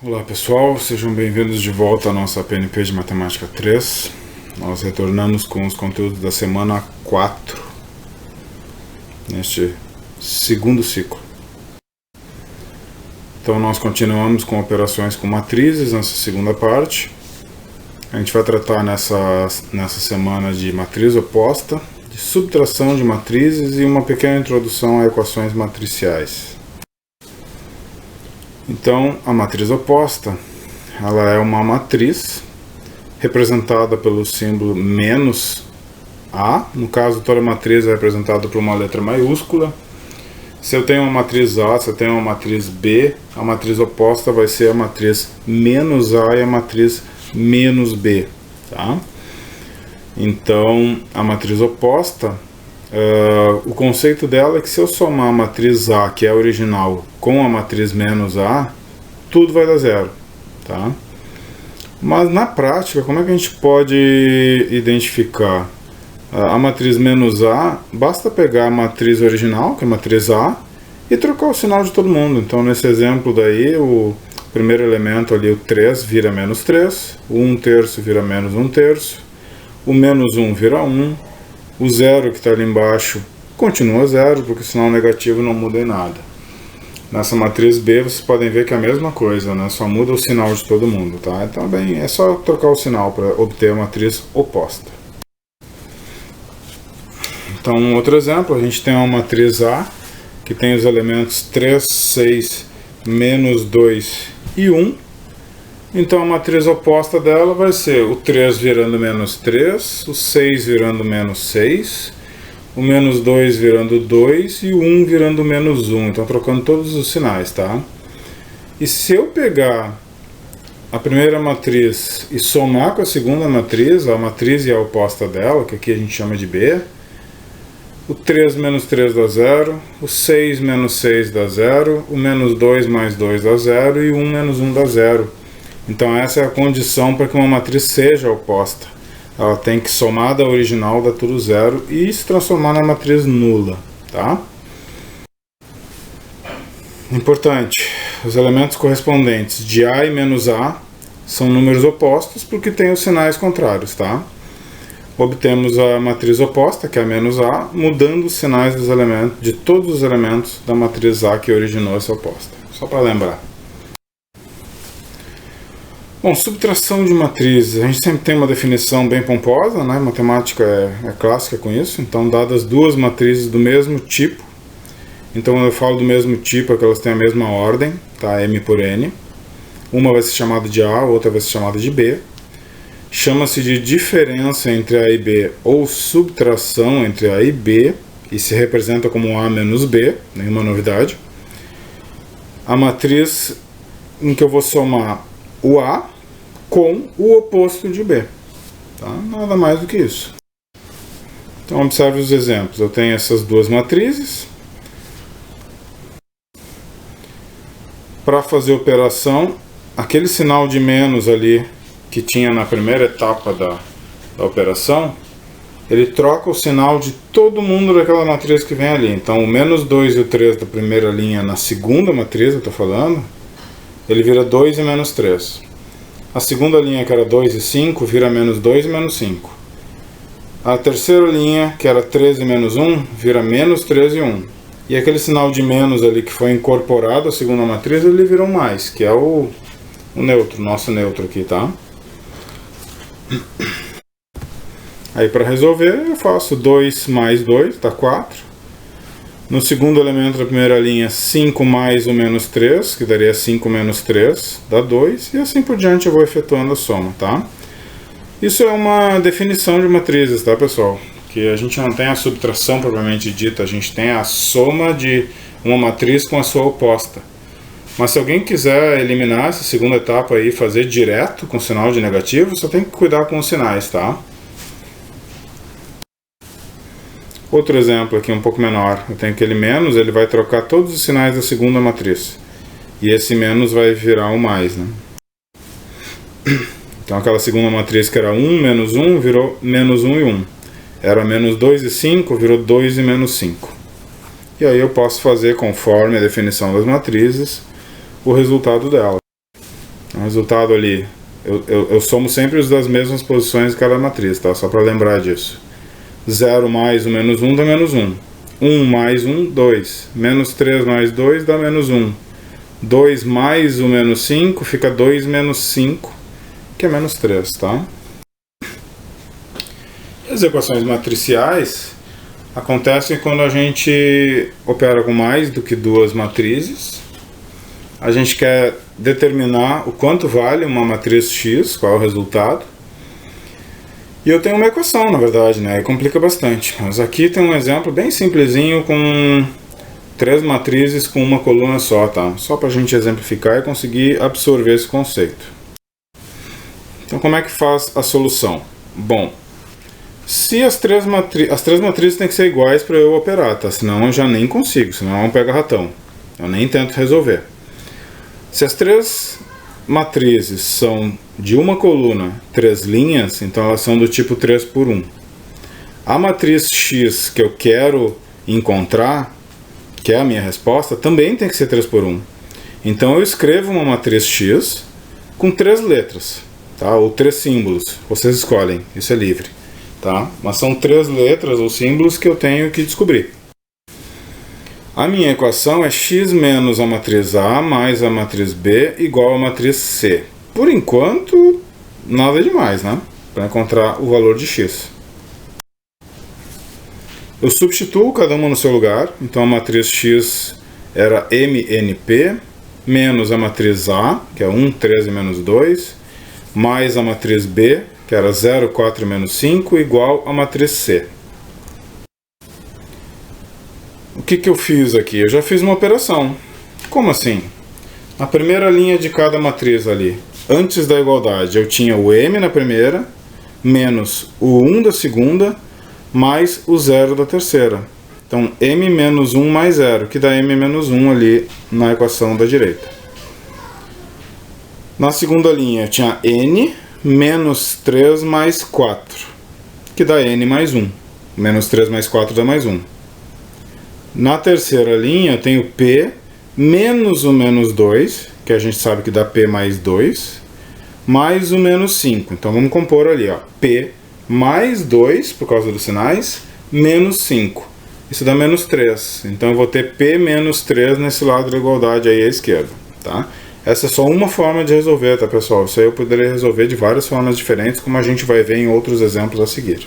Olá pessoal, sejam bem-vindos de volta à nossa PNP de Matemática 3. Nós retornamos com os conteúdos da semana 4, neste segundo ciclo. Então nós continuamos com operações com matrizes nessa segunda parte. A gente vai tratar nessa semana de matriz oposta, de subtração de matrizes e uma pequena introdução a equações matriciais. Então, a matriz oposta, ela é uma matriz representada pelo símbolo menos A. No caso, toda matriz é representada por uma letra maiúscula. Se eu tenho uma matriz A, se eu tenho uma matriz B, a matriz oposta vai ser a matriz menos A e a matriz menos B. Tá? Então, a matriz oposta, o conceito dela é que se eu somar a matriz A, que é a original, com a matriz menos A, tudo vai dar zero, tá? Mas na prática, como é que a gente pode identificar a matriz menos A? Basta pegar a matriz original, que é a matriz A, e trocar o sinal de todo mundo. Então nesse exemplo daí, o primeiro elemento ali, o 3, vira menos 3, o 1/3 vira menos 1/3, o menos 1 vira 1, o 0 que está ali embaixo continua 0, porque o sinal negativo não muda em nada. Nessa matriz B vocês podem ver que é a mesma coisa, né? Só muda o sinal de todo mundo, tá? Então bem, é só trocar o sinal para obter a matriz oposta. Então outro exemplo, a gente tem uma matriz A que tem os elementos 3, 6, menos 2 e 1. Então a matriz oposta dela vai ser o 3 virando menos 3, o 6 virando menos 6, o menos 2 virando 2 e o 1 virando menos 1. Então trocando todos os sinais, tá? E se eu pegar a primeira matriz e somar com a segunda matriz, a matriz e a oposta dela, que aqui a gente chama de B, o 3 menos 3 dá 0, o 6 menos 6 dá 0, o menos 2 mais 2 dá 0 e o 1 menos 1 dá 0. Então essa é a condição para que uma matriz seja oposta. Ela tem que somar da original, dar tudo zero, e se transformar na matriz nula, tá? Importante, os elementos correspondentes de A e menos A são números opostos porque têm os sinais contrários, tá? Obtemos a matriz oposta, que é a menos A, mudando os sinais dos elementos, de todos os elementos da matriz A que originou essa oposta. Só para lembrar. Bom, subtração de matrizes, a gente sempre tem uma definição bem pomposa, né? Matemática é clássica com isso. Então, dadas duas matrizes do mesmo tipo, então quando eu falo do mesmo tipo é que elas têm a mesma ordem, tá? M por N. Uma vai ser chamada de A, outra vai ser chamada de B. Chama-se de diferença entre A e B, ou subtração entre A e B, e se representa como A menos B, nenhuma novidade. A matriz em que eu vou somar o A com o oposto de B, tá? Nada mais do que isso. Então observe os exemplos. Eu tenho essas duas matrizes. Para fazer a operação, aquele sinal de menos ali que tinha na primeira etapa da operação, ele troca o sinal de todo mundo daquela matriz que vem ali. Então o menos 2 e o 3 da primeira linha na segunda matriz, eu estou falando, ele vira 2 e menos 3. A segunda linha, que era 2 e 5, vira menos 2 e menos 5. A terceira linha, que era 3 e menos 1, vira menos 3 e 1. E aquele sinal de menos ali que foi incorporado à segunda matriz, ele vira um mais, que é o neutro, nosso neutro aqui, tá? Aí para resolver, eu faço 2 mais 2, dá 4. No segundo elemento da primeira linha, 5 mais o menos 3, que daria 5 menos 3, dá 2, e assim por diante eu vou efetuando a soma, tá? Isso é uma definição de matrizes, tá, pessoal? Que a gente não tem a subtração propriamente dita, a gente tem a soma de uma matriz com a sua oposta. Mas se alguém quiser eliminar essa segunda etapa aí e fazer direto com sinal de negativo, só tem que cuidar com os sinais, tá? Outro exemplo aqui um pouco menor, eu tenho aquele menos, ele vai trocar todos os sinais da segunda matriz. E esse menos vai virar um mais, né? Então aquela segunda matriz que era 1 menos 1 virou menos 1 e 1. Era menos 2 e 5, virou 2 e menos 5. E aí eu posso fazer, conforme a definição das matrizes, o resultado dela. O resultado ali, eu somo sempre os das mesmas posições de cada matriz, tá? Só para lembrar disso. 0 mais o menos 1 dá menos 1. 1 mais 1, 2. Menos 3 mais 2 dá menos 1. 2 mais o menos 5 fica 2 menos 5, que é menos 3, tá? As equações matriciais acontecem quando a gente opera com mais do que duas matrizes. A gente quer determinar o quanto vale uma matriz X, qual é o resultado. E eu tenho uma equação, na verdade, né? E complica bastante. Mas aqui tem um exemplo bem simplesinho com 3 matrizes com uma coluna só, tá? Só para a gente exemplificar e conseguir absorver esse conceito. Então, como é que faz a solução? Bom, se as três matrizes têm que ser iguais para eu operar, tá? Senão eu já nem consigo, senão é um pega-ratão. Eu nem tento resolver. Se as 3 matrizes são de uma coluna, 3 linhas, então elas são do tipo 3 por 1. A matriz X que eu quero encontrar, que é a minha resposta, também tem que ser 3 por 1. Então eu escrevo uma matriz X com 3 letras, tá? Ou 3 símbolos, vocês escolhem, isso é livre, tá? Mas são 3 letras ou símbolos que eu tenho que descobrir. A minha equação é x menos a matriz A mais a matriz B igual a matriz C. Por enquanto, nada demais, né? Para encontrar o valor de x. Eu substituo cada uma no seu lugar. Então a matriz x era MNP menos a matriz A, que é 1, 13 menos 2, mais a matriz B, que era 0, 4 menos 5, igual a matriz C. O que eu fiz aqui? Eu já fiz uma operação. Como assim? Na primeira linha de cada matriz ali, antes da igualdade, eu tinha o M na primeira, menos o 1 da segunda, mais o 0 da terceira. Então, M menos 1 mais 0, que dá M menos 1 ali na equação da direita. Na segunda linha, eu tinha N menos 3 mais 4, que dá N mais 1. Menos 3 mais 4 dá mais 1. Na terceira linha eu tenho P menos o menos 2, que a gente sabe que dá P mais 2, mais o menos 5. Então vamos compor ali, ó, P mais 2, por causa dos sinais, menos 5. Isso dá menos 3. Então eu vou ter P menos 3 nesse lado da igualdade aí à esquerda, tá? Essa é só uma forma de resolver, tá, pessoal? Isso aí eu poderia resolver de várias formas diferentes, como a gente vai ver em outros exemplos a seguir.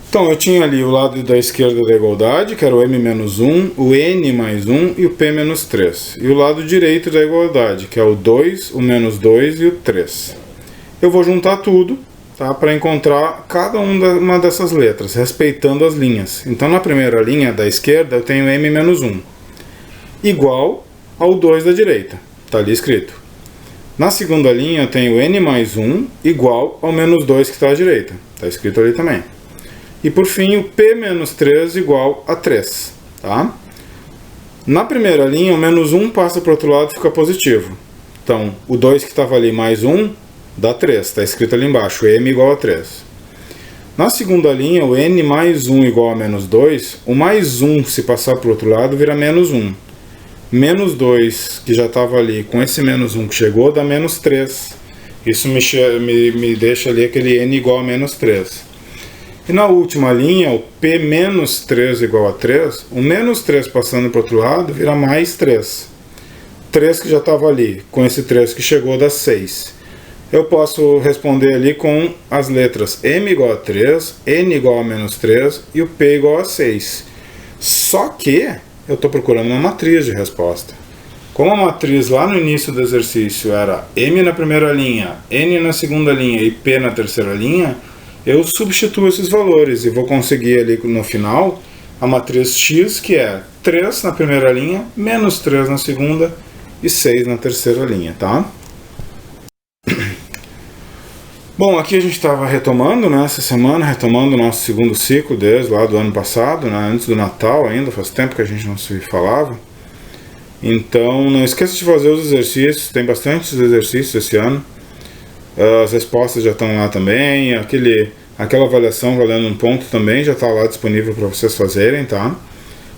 Então, eu tinha ali o lado da esquerda da igualdade, que era o M menos 1, o N mais 1 e o P menos 3. E o lado direito da igualdade, que é o 2, o menos 2 e o 3. Eu vou juntar tudo, tá, para encontrar cada uma dessas letras, respeitando as linhas. Então, na primeira linha da esquerda, eu tenho M menos 1, igual ao 2 da direita. Está ali escrito. Na segunda linha, eu tenho N mais 1, igual ao menos 2 que está à direita. Está escrito ali também. E por fim, o P menos 3 igual a 3, tá? Na primeira linha, o menos 1 passa para o outro lado e fica positivo. Então, o 2 que estava ali mais 1 dá 3, está escrito ali embaixo, M igual a 3. Na segunda linha, o N mais 1 igual a menos 2, o mais 1, se passar para o outro lado, vira menos 1. Menos 2, que já estava ali, com esse menos 1 que chegou, dá menos 3. Isso me deixa ali aquele N igual a menos 3. E na última linha, o P menos 3 igual a 3, o menos 3 passando para o outro lado vira mais 3. 3 que já estava ali, com esse 3 que chegou dá 6. Eu posso responder ali com as letras M igual a 3, N igual a menos 3 e o P igual a 6. Só que eu estou procurando uma matriz de resposta. Como a matriz lá no início do exercício era M na primeira linha, N na segunda linha e P na terceira linha, eu substituo esses valores e vou conseguir ali no final a matriz X, que é 3 na primeira linha, menos 3 na segunda e 6 na terceira linha, tá? Bom, aqui a gente estava retomando, né, essa semana, retomando o nosso segundo ciclo desde lá do ano passado, né, antes do Natal ainda, faz tempo que a gente não se falava. Então, não esqueça de fazer os exercícios, tem bastantes exercícios esse ano. As respostas já estão lá também, aquela avaliação valendo um ponto também já está lá disponível para vocês fazerem, tá?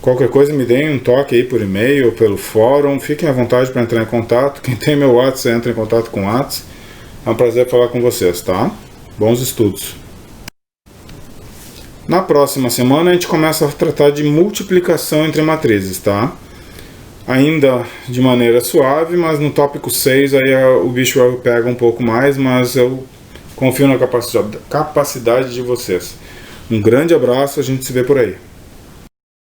Qualquer coisa me deem um toque aí por e-mail ou pelo fórum. Fiquem à vontade para entrar em contato. Quem tem meu WhatsApp, entra em contato com o WhatsApp. É um prazer falar com vocês, tá? Bons estudos. Na próxima semana a gente começa a tratar de multiplicação entre matrizes, tá? Ainda de maneira suave, mas no tópico 6 aí o bicho pega um pouco mais, mas eu confio na capacidade de vocês. Um grande abraço, a gente se vê por aí.